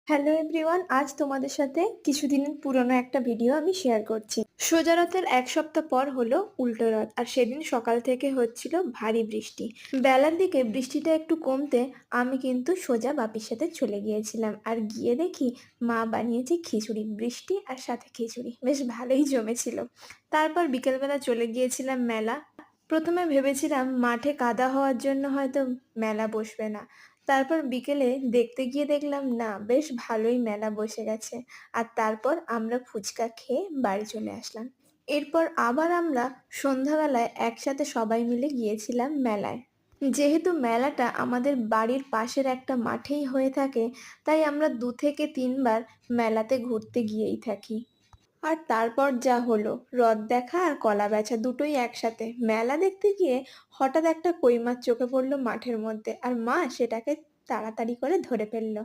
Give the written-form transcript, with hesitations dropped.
Hello everyone, আজ তোমাদের সাথে কিছুদিনের পুরনো একটা ভিডিও আমি শেয়ার করছি। সোজা রথের এক সপ্তাহ পর হলো উল্টো রথ, আর সেদিন সকাল থেকে হচ্ছিল ভারী বৃষ্টি। বেলার দিকে বৃষ্টিটা একটু কমতে আমি কিন্তু সোজা বাপির সাথে চলে গিয়েছিলাম, আর গিয়ে দেখি মা বানিয়েছে খিচুড়ি। বৃষ্টি আর সাথে খিচুড়ি বেশ ভালোই জমেছিল। তারপর বিকেলবেলা চলে গিয়েছিলাম মেলা। প্রথমে ভেবেছিলাম মাঠে কাদা হওয়ার জন্য হয়তো মেলা বসবে না। তারপর বিকেলে দেখতে গিয়ে দেখলাম না, বেশ ভালোই মেলা বসে গেছে। আর তারপর আমরা ফুচকা খেয়ে বাড়ি চলে আসলাম। এরপর আবার আমরা সন্ধ্যাবেলায় একসাথে সবাই মিলে গিয়েছিলাম মেলায়। যেহেতু মেলাটা আমাদের বাড়ির পাশের একটা মাঠেই হয়ে থাকে, তাই আমরা 2 থেকে 3 বার মেলাতে ঘুরতে গিয়েই থাকি। আর তারপর যা হলো, রথ দেখা আর কলা বেচা দুটোই একসাথে। মেলা দেখতে গিয়ে হঠাৎ একটা কই মাছ চোখে পড়লো মাঠের মধ্যে, আর মা সেটাকে তাড়াতাড়ি করে ধরে ফেললো।